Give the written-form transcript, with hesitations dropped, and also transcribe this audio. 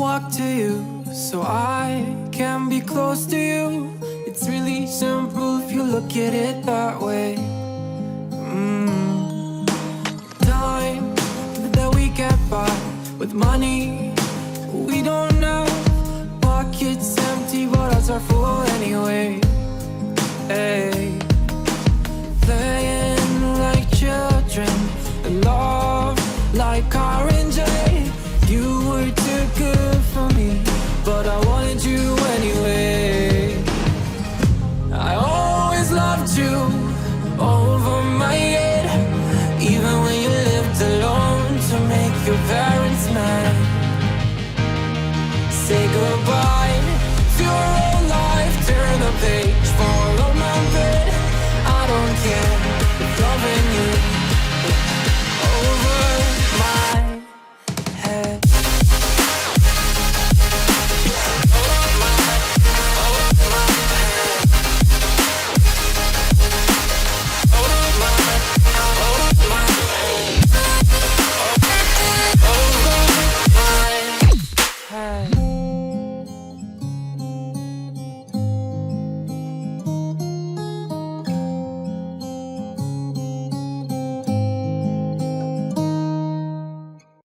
walk to you so I can be close to you. It's really simple if you look at it that way. Time that we get by with money we don't know. Pockets empty but ours are full anyway. Hey, playing like children and love like R&J. You were too good for me, but I wanted you anyway. I always loved you over my head, even when you lived alone to make your parents mad. Say goodbye to your old life, turn the page.